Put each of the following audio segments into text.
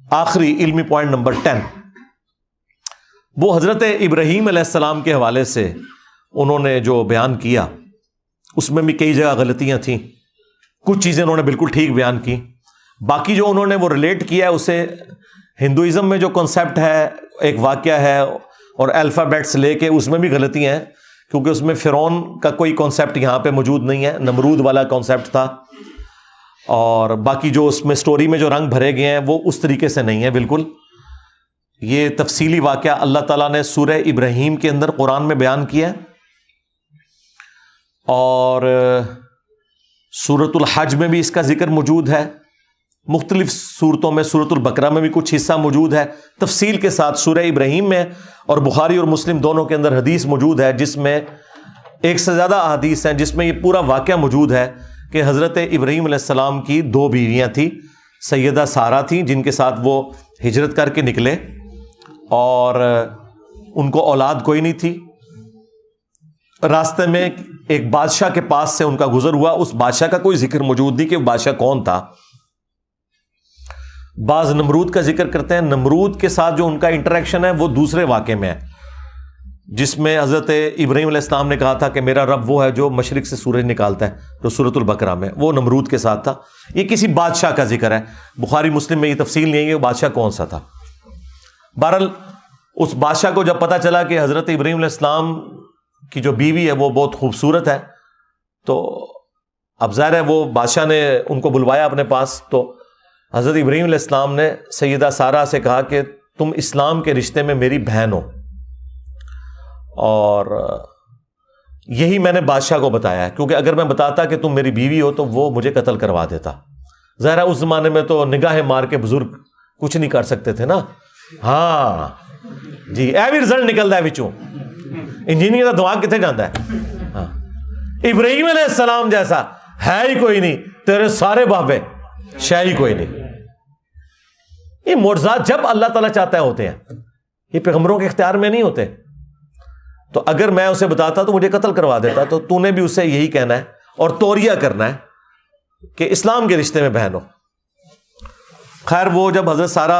آخری علمی point number 10، وہ حضرت ابراہیم علیہ السلام کے حوالے سے انہوں نے جو بیان کیا اس میں بھی کئی جگہ غلطیاں تھیں، کچھ چیزیں انہوں نے بالکل ٹھیک بیان کی، باقی جو انہوں نے وہ ریلیٹ کیا ہے اسے ہندوازم میں جو کنسیپٹ ہے، ایک واقعہ ہے اور الفابیٹس لے کے اس میں بھی غلطیاں ہیں، کیونکہ اس میں فرعون کا کوئی کانسیپٹ یہاں پہ موجود نہیں ہے، نمرود والا کانسیپٹ تھا، اور باقی جو اس میں سٹوری میں جو رنگ بھرے گئے ہیں وہ اس طریقے سے نہیں ہے بالکل۔ یہ تفصیلی واقعہ اللہ تعالیٰ نے سورہ ابراہیم کے اندر قرآن میں بیان کیا ہے، اور سورۃ الحج میں بھی اس کا ذکر موجود ہے، مختلف صورتوں میں، سورۃ البقرہ میں بھی کچھ حصہ موجود ہے تفصیل کے ساتھ، سورہ ابراہیم میں اور بخاری اور مسلم دونوں کے اندر حدیث موجود ہے جس میں ایک سے زیادہ احادیث ہیں جس میں یہ پورا واقعہ موجود ہے کہ حضرت ابراہیم علیہ السلام کی 2 بیویاں تھیں، سیدہ سارہ تھیں جن کے ساتھ وہ ہجرت کر کے نکلے اور ان کو اولاد کوئی نہیں تھی، راستے میں ایک بادشاہ کے پاس سے ان کا گزر ہوا، اس بادشاہ کا کوئی ذکر موجود نہیں کہ وہ بادشاہ کون تھا۔ بعض نمرود کا ذکر کرتے ہیں، نمرود کے ساتھ جو ان کا انٹریکشن ہے وہ دوسرے واقعے میں ہے جس میں حضرت ابراہیم علیہ السلام نے کہا تھا کہ میرا رب وہ ہے جو مشرق سے سورج نکالتا ہے، تو سورۃ البقرہ میں وہ نمرود کے ساتھ تھا۔ یہ کسی بادشاہ کا ذکر ہے، بخاری مسلم میں یہ تفصیل نہیں ہے کہ وہ بادشاہ کون سا تھا۔ بہرحال اس بادشاہ کو جب پتہ چلا کہ حضرت ابراہیم علیہ السلام کی جو بیوی ہے وہ بہت خوبصورت ہے، تو اب ظاہر ہے وہ بادشاہ نے ان کو بلوایا اپنے پاس، تو حضرت ابراہیم علیہ السلام نے سیدہ سارہ سے کہا کہ تم اسلام کے رشتے میں میری بہن ہو، اور یہی میں نے بادشاہ کو بتایا ہے، کیونکہ اگر میں بتاتا کہ تم میری بیوی ہو تو وہ مجھے قتل کروا دیتا۔ ظاہر ہے اس زمانے میں تو نگاہیں مار کے بزرگ کچھ نہیں کر سکتے تھے نا۔ ہاں جی، اے بھی رزلٹ نکلتا ہے بچوں، انجینئر کا دماغ کتنے جاتا ہے۔ ہاں، ابراہیم علیہ السلام جیسا ہے ہی کوئی نہیں، تیرے سارے بابے شے ہی کوئی نہیں۔ یہ معجزات جب اللہ تعالیٰ چاہتا ہے ہوتے ہیں، یہ پیغمبروں کے اختیار میں نہیں ہوتے۔ تو اگر میں اسے بتاتا تو مجھے قتل کروا دیتا، تو تو نے بھی اسے یہی کہنا ہے اور توریہ کرنا ہے کہ اسلام کے رشتے میں بہن ہو۔ خیر وہ جب حضرت سارہ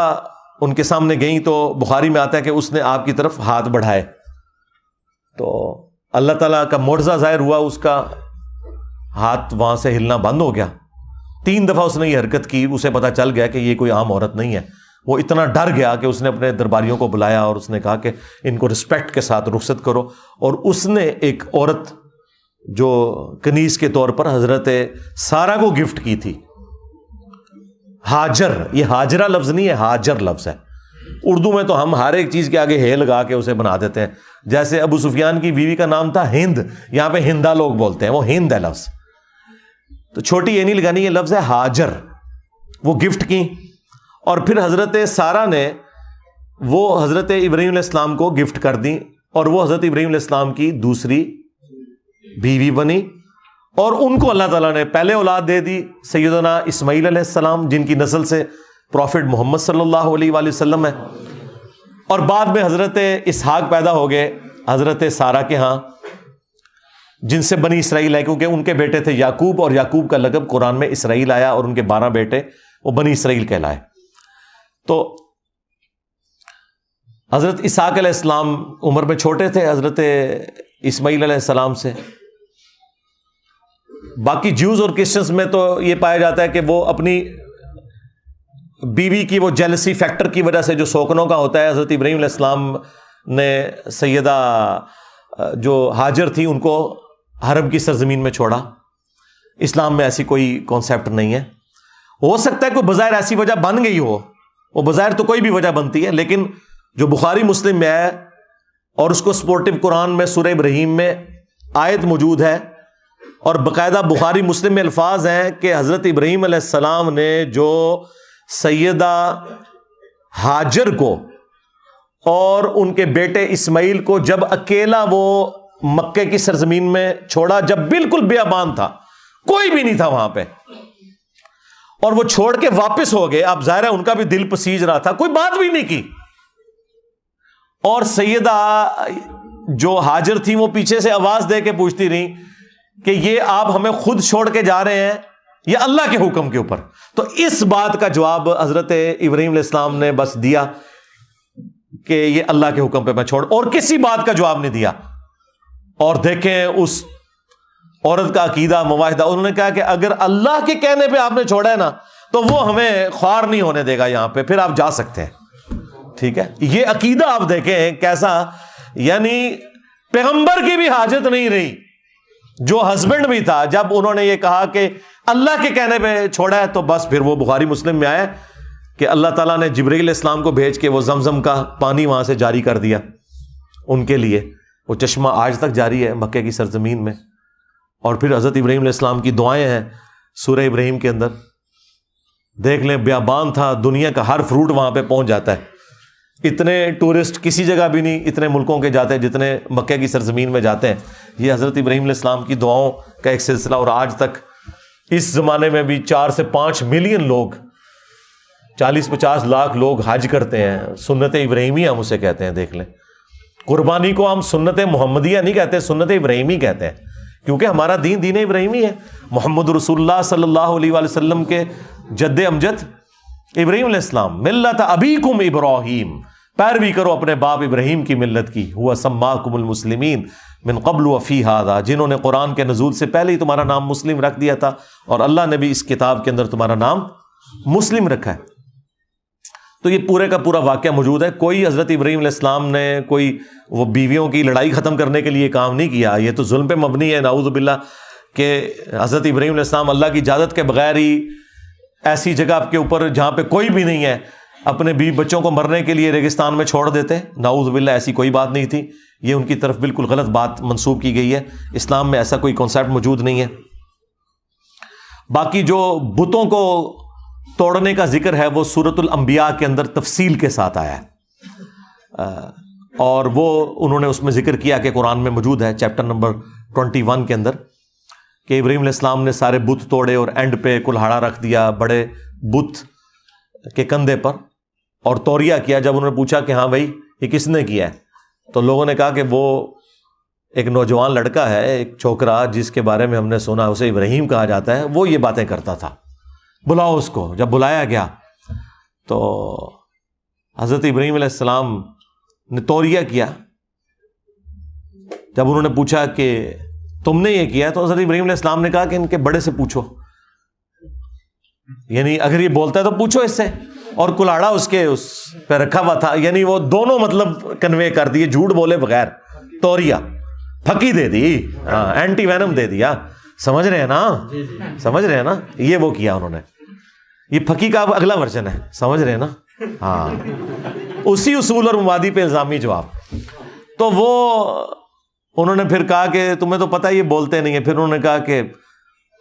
ان کے سامنے گئیں تو بخاری میں آتا ہے کہ اس نے آپ کی طرف ہاتھ بڑھائے، تو اللہ تعالیٰ کا معجزہ ظاہر ہوا، اس کا ہاتھ وہاں سے ہلنا بند ہو گیا۔ 3 دفعہ اس نے یہ حرکت کی، اسے پتا چل گیا کہ یہ کوئی عام عورت نہیں ہے۔ وہ اتنا ڈر گیا کہ اس نے اپنے درباریوں کو بلایا اور اس نے کہا کہ ان کو رسپیکٹ کے ساتھ رخصت کرو، اور اس نے ایک عورت جو کنیز کے طور پر حضرت سارہ کو گفٹ کی تھی، ہاجر، یہ ہاجرہ لفظ نہیں ہے، ہاجر لفظ ہے۔ اردو میں تو ہم ہر ایک چیز کے آگے ہے لگا کے اسے بنا دیتے ہیں، جیسے ابو سفیان کی بیوی کا نام تھا ہند، یہاں پہ ہندا لوگ بولتے ہیں، وہ ہند ہے لفظ، تو چھوٹی یہ نہیں لگانی، یہ لفظ ہے ہاجر۔ وہ گفٹ کی، اور پھر حضرت سارہ نے وہ حضرت ابراہیم علیہ السلام کو گفٹ کر دی، اور وہ حضرت ابراہیم علیہ السلام کی دوسری بیوی بنی، اور ان کو اللہ تعالیٰ نے پہلے اولاد دے دی سیدنا اسماعیل علیہ السلام، جن کی نسل سے پروفٹ محمد صلی اللہ علیہ وآلہ وسلم ہے، اور بعد میں حضرت اسحاق پیدا ہو گئے حضرت سارہ کے ہاں، جن سے بنی اسرائیل ہے، کیونکہ ان کے بیٹے تھے یعقوب، اور یعقوب کا لقب قرآن میں اسرائیل آیا، اور ان کے 12 بیٹے وہ بنی اسرائیل کہلائے۔ تو حضرت اسحاق علیہ السلام عمر میں چھوٹے تھے حضرت اسماعیل علیہ السلام سے۔ باقی جیوز اور کرسچنز میں تو یہ پایا جاتا ہے کہ وہ اپنی بیوی کی وہ جیلسی فیکٹر کی وجہ سے جو سوکنوں کا ہوتا ہے، حضرت ابراہیم علیہ السلام نے سیدہ جو ہاجر تھی ان کو حرم کی سرزمین میں چھوڑا۔ اسلام میں ایسی کوئی کانسیپٹ نہیں ہے۔ ہو سکتا ہے کوئی بظاہر ایسی وجہ بن گئی ہو، وہ بظاہر تو کوئی بھی وجہ بنتی ہے، لیکن جو بخاری مسلم میں ہے اور اس کو سپورٹو قرآن میں سورہ ابراہیم میں آیت موجود ہے، اور باقاعدہ بخاری مسلم میں الفاظ ہیں کہ حضرت ابراہیم علیہ السلام نے جو سیدہ ہاجر کو اور ان کے بیٹے اسماعیل کو جب اکیلا وہ مکے کی سرزمین میں چھوڑا، جب بالکل بیابان تھا، کوئی بھی نہیں تھا وہاں پہ، اور وہ چھوڑ کے واپس ہو گئے، اب ظاہر ہے ان کا بھی دل پسیج رہا تھا، کوئی بات بھی نہیں کی، اور سیدہ جو ہاجر تھی وہ پیچھے سے آواز دے کے پوچھتی رہی کہ یہ آپ ہمیں خود چھوڑ کے جا رہے ہیں، یا اللہ کے حکم کے اوپر؟ تو اس بات کا جواب حضرت ابراہیم علیہ السلام نے بس دیا کہ یہ اللہ کے حکم پہ میں چھوڑ، اور کسی بات کا جواب نہیں دیا. اور دیکھیں اس عورت کا عقیدہ معاہدہ، انہوں نے کہا کہ اگر اللہ کے کہنے پہ آپ نے چھوڑا ہے نا تو وہ ہمیں خوار نہیں ہونے دے گا یہاں پہ، پھر آپ جا سکتے ہیں. ٹھیک ہے، یہ عقیدہ آپ دیکھیں کیسا، یعنی پیغمبر کی بھی حاجت نہیں رہی، جو ہسبینڈ بھی تھا جب انہوں نے یہ کہا کہ اللہ کے کہنے پہ چھوڑا ہے تو بس پھر وہ بخاری مسلم میں آیا کہ اللہ تعالیٰ نے جبرائیل علیہ السلام کو بھیج کے وہ زمزم کا پانی وہاں سے جاری کر دیا ان کے لیے. وہ چشمہ آج تک جاری ہے مکے کی سرزمین میں. اور پھر حضرت ابراہیم علیہ السلام کی دعائیں ہیں سورہ ابراہیم کے اندر، دیکھ لیں بیابان تھا، دنیا کا ہر فروٹ وہاں پہ پہنچ جاتا ہے. اتنے ٹورسٹ کسی جگہ بھی نہیں اتنے ملکوں کے جاتے ہیں جتنے مکے کی سرزمین میں جاتے ہیں. یہ حضرت ابراہیم علیہ السلام کی دعاؤں کا ایک سلسلہ. اور آج تک اس زمانے میں بھی 4 سے 5 ملین لوگ، 40-50 لاکھ لوگ حج کرتے ہیں. سنت ابراہیمی ہم اسے کہتے ہیں. دیکھ لیں، قربانی کو ہم سنت محمدیہ نہیں کہتے، سنت ابراہیمی کہتے ہیں، کیونکہ ہمارا دین دین ابراہیمی ہے. محمد رسول اللہ صلی اللہ علیہ وآلہ وسلم کے جد امجد ابراہیم علیہ السلام، ملت ابیکم ابراہیم، پیروی کرو اپنے باپ ابراہیم کی ملت کی. ہوا سماکم المسلمین من قبل وفی ھذا، جنہوں نے قرآن کے نزول سے پہلے ہی تمہارا نام مسلم رکھ دیا تھا، اور اللہ نے بھی اس کتاب کے اندر تمہارا نام مسلم رکھا ہے. تو یہ پورے کا پورا واقعہ موجود ہے. کوئی حضرت ابراہیم علیہ السلام نے کوئی وہ بیویوں کی لڑائی ختم کرنے کے لیے کام نہیں کیا. یہ تو ظلم پہ مبنی ہے، نعوذ باللہ، کہ حضرت ابراہیم علیہ السلام اللہ کی اجازت کے بغیر ہی ایسی جگہ کے اوپر جہاں پہ کوئی بھی نہیں ہے اپنے بیوی بچوں کو مرنے کے لیے ریگستان میں چھوڑ دیتے. نعوذ باللہ، ایسی کوئی بات نہیں تھی. یہ ان کی طرف بالکل غلط بات منسوب کی گئی ہے. اسلام میں ایسا کوئی کانسیپٹ موجود نہیں ہے. باقی جو بتوں کو توڑنے کا ذکر ہے وہ سورۃ الانبیاء کے اندر تفصیل کے ساتھ آیا ہے، اور وہ انہوں نے اس میں ذکر کیا کہ قرآن میں موجود ہے چیپٹر نمبر 21 کے اندر، کہ ابراہیم علیہ السلام نے سارے بت توڑے اور اینڈ پہ کلہاڑا رکھ دیا بڑے بت کے کندھے پر اور توریہ کیا. جب انہوں نے پوچھا کہ ہاں بھائی یہ کس نے کیا ہے، تو لوگوں نے کہا کہ وہ ایک نوجوان لڑکا ہے، ایک چھوکرا جس کے بارے میں ہم نے سنا اسے ابراہیم کہا جاتا ہے، وہ یہ باتیں کرتا تھا، بلاؤ اس کو. جب بلایا گیا تو حضرت ابراہیم علیہ السلام نے توریہ کیا. جب انہوں نے پوچھا کہ تم نے یہ کیا، تو حضرت ابراہیم علیہ السلام نے کہا کہ ان کے بڑے سے پوچھو، یعنی اگر یہ بولتا ہے تو پوچھو اس سے. اور کلاڑا اس کے اس پہ رکھا ہوا تھا، یعنی وہ دونوں مطلب کنوے کر دیے، جھوٹ بولے بغیر. توریہ پھکی دے دی، اینٹی وینم دے دیا. سمجھ رہے ہیں نا، سمجھ رہے ہیں نا، یہ وہ کیا انہوں نے. یہ پھکی کا اگلا ورژن ہے، سمجھ رہے ہیں نا. ہاں، اسی اصول اور مبادی پہ الزامی جواب. تو وہ انہوں نے پھر کہا کہ تمہیں تو پتہ یہ بولتے نہیں ہیں. پھر انہوں نے کہا کہ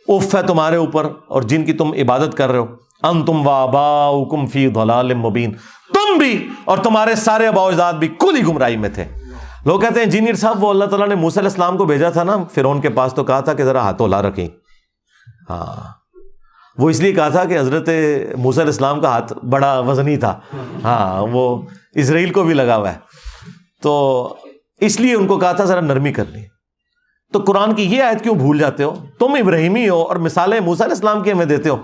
اف ہے تمہارے اوپر اور جن کی تم عبادت کر رہے ہو، انتم وآباؤکم فی ضلال مبین، تم بھی اور تمہارے سارے آباء و اجداد بھی کلی گمراہی میں تھے. لوگ کہتے ہیں انجینئر صاحب وہ اللہ تعالیٰ نے موسیٰ علیہ السلام کو بھیجا تھا نا فرعون کے پاس، تو کہا تھا کہ ذرا ہاتھ ہلا رکھیں. ہاں، وہ اس لیے کہا تھا کہ حضرت موسیٰ علیہ السلام کا ہاتھ بڑا وزنی تھا. ہاں، وہ اسرائیل کو بھی لگا ہوا ہے، تو اس لیے ان کو کہا تھا ذرا نرمی کرنی. تو قرآن کی یہ آیت کیوں بھول جاتے ہو؟ تم ابراہیمی ہو اور مثالیں موسیٰ علیہ السلام کی ہمیں دیتے ہو،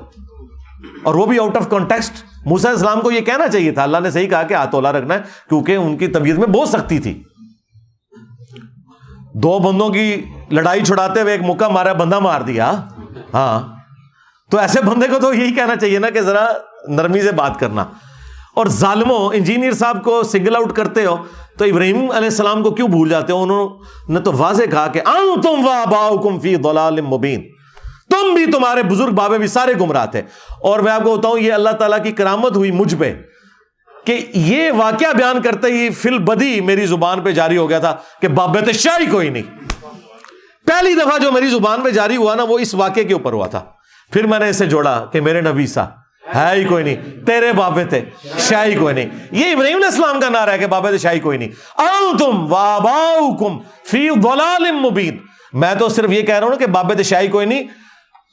اور وہ بھی آؤٹ آف کانٹیکسٹ. موسیٰ علیہ السلام کو یہ کہنا چاہیے تھا، اللہ نے صحیح کہا کہ ہاتھ اولا رکھنا ہے، کیونکہ ان کی طبیعت میں بہت سختی تھی. 2 بندوں کی لڑائی چھڑاتے ہوئے ایک مکہ مارا، بندہ مار دیا. ہاں، تو ایسے بندے کو تو یہی کہنا چاہیے نا کہ ذرا نرمی سے بات کرنا. اور ظالموں، انجینئر صاحب کو سنگل آؤٹ کرتے ہو تو ابراہیم علیہ السلام کو کیوں بھول جاتے ہو؟ انہوں نے تو واضح کہا کہ انتم وآباؤکم فی ضلال مبین، تم بھی تمہارے بزرگ بابے بھی سارے گمراہ تھے. اور میں آپ کو بتاؤں یہ اللہ تعالیٰ کی کرامت ہوئی مجھ پہ کہ یہ واقعہ بیان کرتے ہی فی البدی میری زبان پہ جاری ہو گیا تھا کہ بابت شاہی کوئی نہیں. پہلی دفعہ جو میری زبان پہ جاری ہوا نا وہ اس واقعے کے اوپر ہوا تھا. پھر میں نے اسے جوڑا کہ میرے نبی سا ہے ہی کوئی نہیں، تیرے بابے تھے شاہی کوئی نہیں. یہ ابراہیم علیہ السلام کا نعرہ ہے کہ بابے تھے شاہی کوئی نہیں. انتم وآباؤکم فی ضلال مبین، میں تو صرف یہ کہہ رہا ہوں کہ بابے تھے شاہی کوئی نہیں.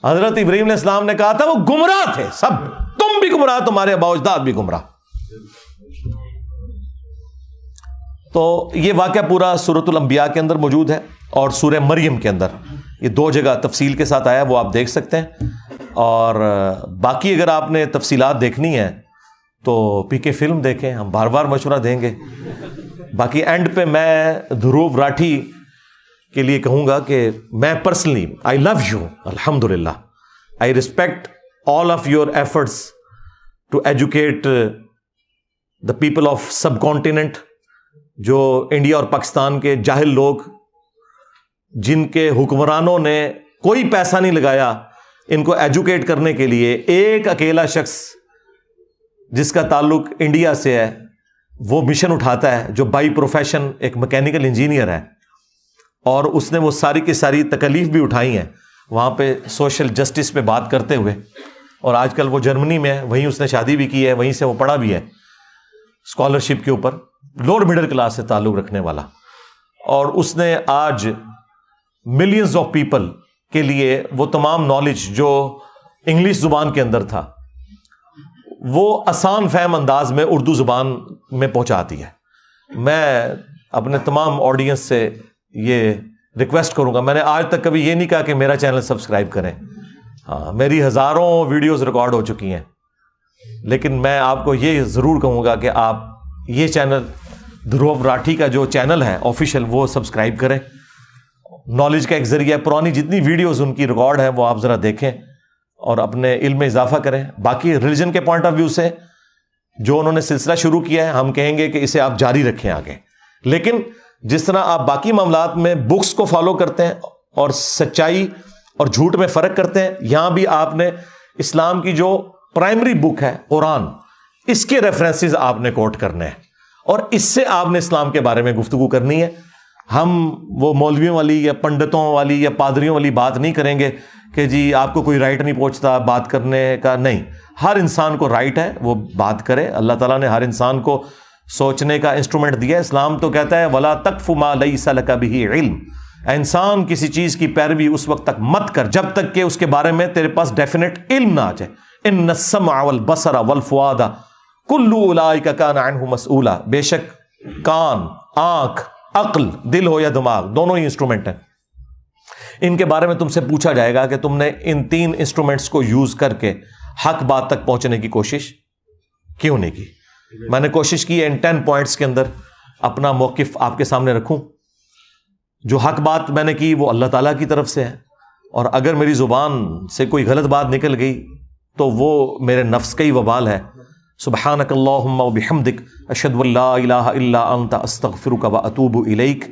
حضرت ابراہیم علیہ السلام نے کہا تھا وہ گمراہ تھے سب، تم بھی گمراہ، تمہارے آباء و اجداد بھی گمراہ. تو یہ واقعہ پورا سورۃ الانبیاء کے اندر موجود ہے اور سورہ مریم کے اندر یہ 2 جگہ تفصیل کے ساتھ آیا، وہ آپ دیکھ سکتے ہیں. اور باقی اگر آپ نے تفصیلات دیکھنی ہے تو پی کے فلم دیکھیں، ہم بار بار مشورہ دیں گے. باقی اینڈ پہ میں دھروو راٹھی کے لیے کہوں گا کہ میں پرسنلی آئی لو یو، الحمدللہ، I respect all of your efforts to educate the people of subcontinent. جو انڈیا اور پاکستان کے جاہل لوگ جن کے حکمرانوں نے کوئی پیسہ نہیں لگایا ان کو ایجوکیٹ کرنے کے لیے، ایک اکیلا شخص جس کا تعلق انڈیا سے ہے وہ مشن اٹھاتا ہے، جو بائی پروفیشن ایک میکینیکل انجینئر ہے، اور اس نے وہ ساری کی ساری تکالیف بھی اٹھائی ہیں وہاں پہ سوشل جسٹس پہ بات کرتے ہوئے. اور آج کل وہ جرمنی میں ہے، وہیں اس نے شادی بھی کی ہے، وہیں سے وہ پڑھا بھی ہے اسکالرشپ کے اوپر، لوور مڈل کلاس سے تعلق رکھنے والا. اور اس نے آج ملینز آف پیپل کے لیے وہ تمام نالج جو انگلش زبان کے اندر تھا وہ آسان فہم انداز میں اردو زبان میں پہنچاتی ہے. میں اپنے تمام آڈینس سے یہ ریکویسٹ کروں گا، میں نے آج تک کبھی یہ نہیں کہا کہ میرا چینل سبسکرائب کریں، ہاں میری ہزاروں ویڈیوز ریکارڈ ہو چکی ہیں، لیکن میں آپ کو یہ ضرور کہوں گا کہ آپ یہ چینل دھروو راٹھی کا جو چینل ہے آفیشیل وہ سبسکرائب کریں. نالج کا ایک ذریعہ، پرانی جتنی ویڈیوز ان کی ریکارڈ ہیں وہ آپ ذرا دیکھیں اور اپنے علم میں اضافہ کریں. باقی ریلیجن کے پوائنٹ آف ویو سے جو انہوں نے سلسلہ شروع کیا ہے ہم کہیں گے کہ اسے آپ جاری رکھیں آگے. لیکن جس طرح آپ باقی معاملات میں بکس کو فالو کرتے ہیں اور سچائی اور جھوٹ میں فرق کرتے ہیں، یہاں بھی آپ نے اسلام کی جو پرائمری بک ہے قرآن، اس کے ریفرنسز آپ نے کوٹ کرنے ہیں اور اس سے آپ نے اسلام کے بارے میں گفتگو کرنی ہے. ہم وہ مولویوں والی یا پنڈتوں والی یا پادریوں والی بات نہیں کریں گے کہ جی آپ کو کوئی رائٹ نہیں پہنچتا بات کرنے کا. نہیں، ہر انسان کو رائٹ ہے وہ بات کرے. اللہ تعالیٰ نے ہر انسان کو سوچنے کا انسٹرومنٹ دیا. اسلام تو کہتا ہے وَلَا تَقْفُ مَا لَيْسَ لَكَ بِهِ عِلْم، انسان کسی چیز کی پیروی اس وقت تک مت کر جب تک کہ اس کے بارے میں تیرے پاس ڈیفینیٹ علم نہ آ جائے. اِنَّ السَّمْعَ وَالْبَصَرَ وَالْفُؤَادَ كُلُّ أُولَٰئِكَ كَانَ عَنْهُ مسؤولا. بے شک کان، آنکھ، عقل، دل ہو یا دماغ، دونوں ہی انسٹرومنٹ ہیں، ان کے بارے میں تم سے پوچھا جائے گا کہ تم نے ان تین انسٹرومنٹس کو یوز کر کے حق بات تک پہنچنے کی کوشش کیوں نہیں کی. میں نے کوشش کی ہے ان 10 پوائنٹس کے اندر اپنا موقف آپ کے سامنے رکھوں. جو حق بات میں نے کی وہ اللہ تعالیٰ کی طرف سے ہے، اور اگر میری زبان سے کوئی غلط بات نکل گئی تو وہ میرے نفس کا ہی وبال ہے. سبحانک اللہم و بحمدک اشہد ان لا الہ الا انت استغفرک و اتوب الیک.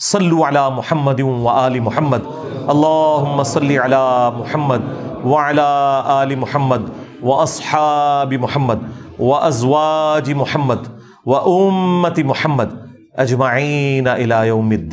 صلو علی محمد و آل محمد. اللہم صلی علی محمد و علی آل محمد و اصحاب محمد و ازواج محمد و امت محمد اجمعین الی یوم الدین.